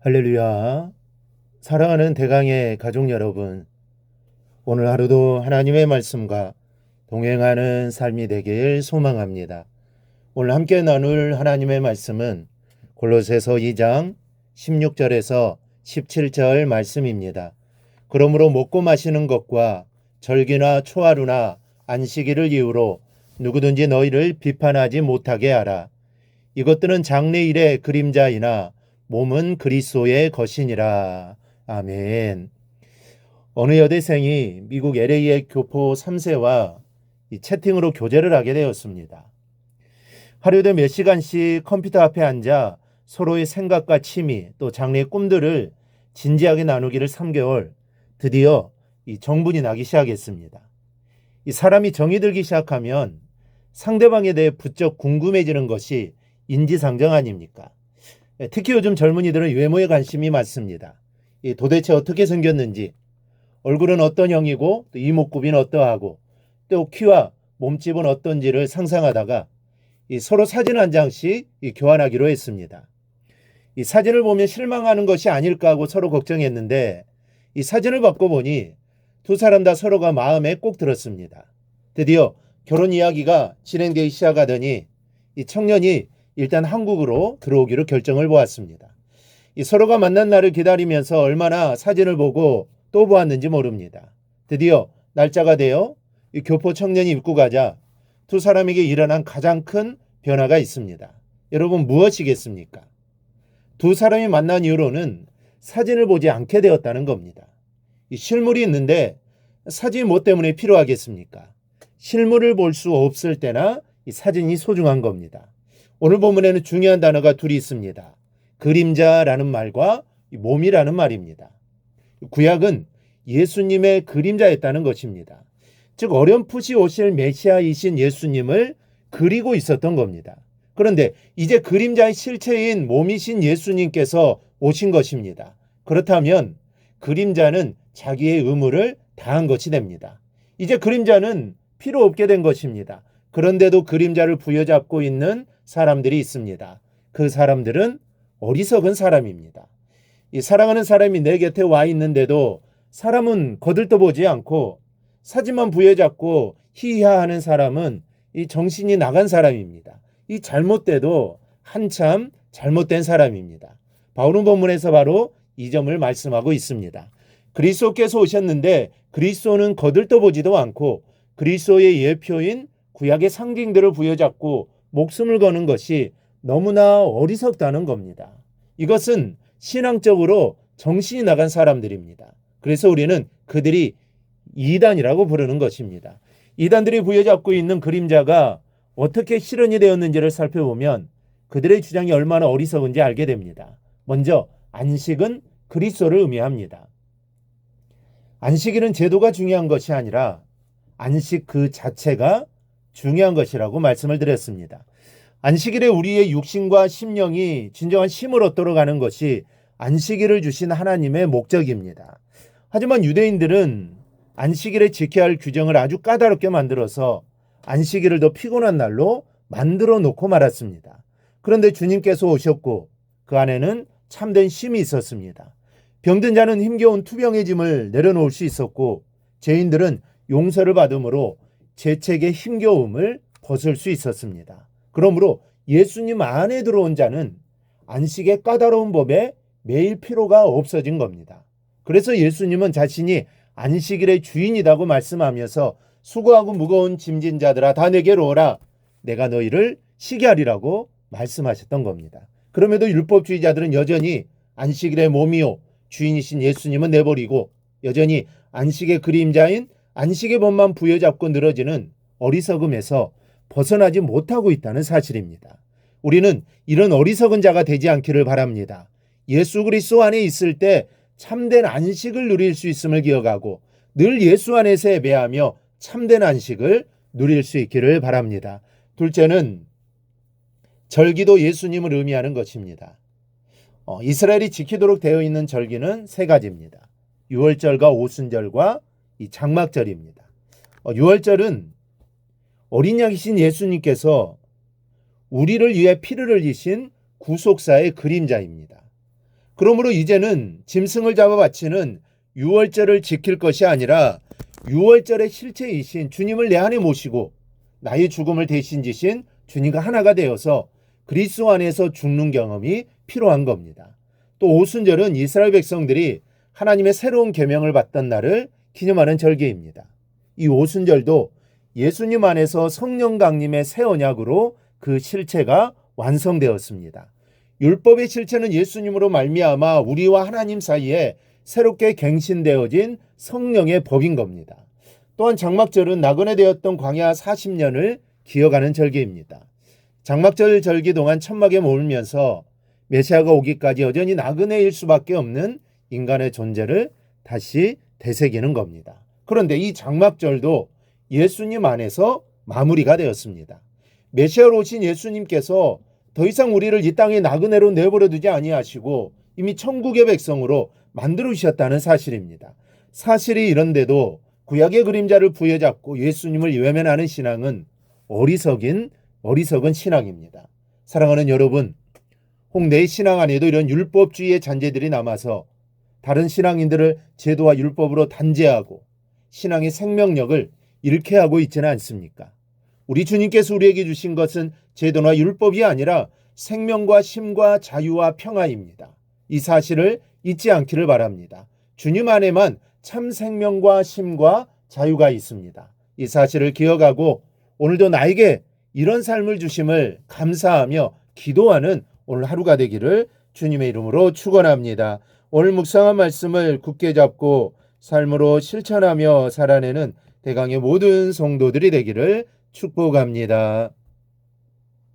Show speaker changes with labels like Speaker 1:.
Speaker 1: 할렐루야. 사랑하는 대강의 가족 여러분, 오늘 하루도 하나님의 말씀과 동행하는 삶이 되길 소망합니다. 오늘 함께 나눌 하나님의 말씀은 골로새서 2장 16절에서 17절 말씀입니다. 그러므로 먹고 마시는 것과 절기나 초하루나 안식일을 이유로 누구든지 너희를 비판하지 못하게 하라. 이것들은 장래일의 그림자이나 몸은 그리스도의 것이니라. 아멘. 어느 여대생이 미국 LA의 교포 3세와 채팅으로 교제를 하게 되었습니다. 하루에도 몇 시간씩 컴퓨터 앞에 앉아 서로의 생각과 취미 또 장래의 꿈들을 진지하게 나누기를 3개월, 드디어 정분이 나기 시작했습니다. 이 사람이 정이 들기 시작하면 상대방에 대해 부쩍 궁금해지는 것이 인지상정 아닙니까? 특히 요즘 젊은이들은 외모에 관심이 많습니다. 도대체 어떻게 생겼는지, 얼굴은 어떤 형이고 또 이목구비는 어떠하고 또 키와 몸집은 어떤지를 상상하다가 서로 사진 한 장씩 교환하기로 했습니다. 이 사진을 보면 실망하는 것이 아닐까 하고 서로 걱정했는데 이 사진을 받고 보니 두 사람 다 서로가 마음에 꼭 들었습니다. 드디어 결혼 이야기가 진행되기 시작하더니 이 청년이 일단 한국으로 들어오기로 결정을 보았습니다. 이 서로가 만난 날을 기다리면서 얼마나 사진을 보고 또 보았는지 모릅니다. 드디어 날짜가 되어 이 교포 청년이 입고 가자 두 사람에게 일어난 가장 큰 변화가 있습니다. 여러분 무엇이겠습니까? 두 사람이 만난 이후로는 사진을 보지 않게 되었다는 겁니다. 이 실물이 있는데 사진이 뭐 때문에 필요하겠습니까? 실물을 볼 수 없을 때나 이 사진이 소중한 겁니다. 오늘 본문에는 중요한 단어가 둘이 있습니다. 그림자라는 말과 몸이라는 말입니다. 구약은 예수님의 그림자였다는 것입니다. 즉 어렴풋이 오실 메시아이신 예수님을 그리고 있었던 겁니다. 그런데 이제 그림자의 실체인 몸이신 예수님께서 오신 것입니다. 그렇다면 그림자는 자기의 의무를 다한 것이 됩니다. 이제 그림자는 필요 없게 된 것입니다. 그런데도 그림자를 부여잡고 있는 사람들이 있습니다. 그 사람들은 어리석은 사람입니다. 이 사랑하는 사람이 내 곁에 와 있는데도 사람은 거들떠보지 않고 사진만 부여잡고 희희하하는 사람은 이 정신이 나간 사람입니다. 이 잘못돼도 한참 잘못된 사람입니다. 바울은 본문에서 바로 이 점을 말씀하고 있습니다. 그리스도께서 오셨는데 그리스도는 거들떠보지도 않고 그리스도의 예표인 구약의 상징들을 부여잡고 목숨을 거는 것이 너무나 어리석다는 겁니다. 이것은 신앙적으로 정신이 나간 사람들입니다. 그래서 우리는 그들이 이단이라고 부르는 것입니다. 이단들이 부여잡고 있는 그림자가 어떻게 실현이 되었는지를 살펴보면 그들의 주장이 얼마나 어리석은지 알게 됩니다. 먼저 안식은 그리스도를 의미합니다. 안식일은 제도가 중요한 것이 아니라 안식 그 자체가 중요한 것이라고 말씀을 드렸습니다. 안식일에 우리의 육신과 심령이 진정한 쉼을 얻도록 하는 것이 안식일을 주신 하나님의 목적입니다. 하지만 유대인들은 안식일에 지켜야 할 규정을 아주 까다롭게 만들어서 안식일을 더 피곤한 날로 만들어 놓고 말았습니다. 그런데 주님께서 오셨고 그 안에는 참된 쉼이 있었습니다. 병든 자는 힘겨운 투병의 짐을 내려놓을 수 있었고 죄인들은 용서를 받음으로 죄책의 힘겨움을 벗을 수 있었습니다. 그러므로 예수님 안에 들어온 자는 안식의 까다로운 법에 매일 필요가 없어진 겁니다. 그래서 예수님은 자신이 안식일의 주인이라고 말씀하면서 수고하고 무거운 짐진 자들아 다 내게로 오라 내가 너희를 쉬게 하리라고 말씀하셨던 겁니다. 그럼에도 율법주의자들은 여전히 안식일의 몸이요 주인이신 예수님은 내버리고 여전히 안식의 그림자인 안식의 법만 부여잡고 늘어지는 어리석음에서 벗어나지 못하고 있다는 사실입니다. 우리는 이런 어리석은 자가 되지 않기를 바랍니다. 예수 그리스도 안에 있을 때 참된 안식을 누릴 수 있음을 기억하고 늘 예수 안에서 예배하며 참된 안식을 누릴 수 있기를 바랍니다. 둘째는 절기도 예수님을 의미하는 것입니다. 이스라엘이 지키도록 되어 있는 절기는 세 가지입니다. 유월절과 오순절과 이 장막절입니다. 유월절은 어린 양이신 예수님께서 우리를 위해 피를 흘리신 구속사의 그림자입니다. 그러므로 이제는 짐승을 잡아 바치는 유월절을 지킬 것이 아니라 유월절의 실체이신 주님을 내 안에 모시고 나의 죽음을 대신 지신 주님과 하나가 되어서 그리스도 안에서 죽는 경험이 필요한 겁니다. 또 오순절은 이스라엘 백성들이 하나님의 새로운 계명을 받던 날을 기념하는 절기입니다. 이 오순절도 예수님 안에서 성령 강림의 새 언약으로 그 실체가 완성되었습니다. 율법의 실체는 예수님으로 말미암아 우리와 하나님 사이에 새롭게 갱신되어진 성령의 법인 겁니다. 또한 장막절은 나그네 되었던 광야 40년을 기억하는 절기입니다. 장막절 절기 동안 천막에 머물면서 메시아가 오기까지 여전히 나그네일 수밖에 없는 인간의 존재를 다시 되새기는 겁니다. 그런데 이 장막절도 예수님 안에서 마무리가 되었습니다. 메시아로 오신 예수님께서 더 이상 우리를 이 땅의 나그네로 내버려 두지 아니하시고 이미 천국의 백성으로 만들어 주셨다는 사실입니다. 사실이 이런데도 구약의 그림자를 부여잡고 예수님을 외면하는 신앙은 어리석은 신앙입니다. 사랑하는 여러분, 혹 내 신앙 안에도 이런 율법주의의 잔재들이 남아서 다른 신앙인들을 제도와 율법으로 단죄하고 신앙의 생명력을 잃게 하고 있지는 않습니까? 우리 주님께서 우리에게 주신 것은 제도나 율법이 아니라 생명과 쉼과 자유와 평화입니다. 이 사실을 잊지 않기를 바랍니다. 주님 안에만 참 생명과 쉼과 자유가 있습니다. 이 사실을 기억하고 오늘도 나에게 이런 삶을 주심을 감사하며 기도하는 오늘 하루가 되기를 주님의 이름으로 축원합니다. 오늘 묵상한 말씀을 굳게 잡고 삶으로 실천하며 살아내는 대강의 모든 성도들이 되기를 축복합니다.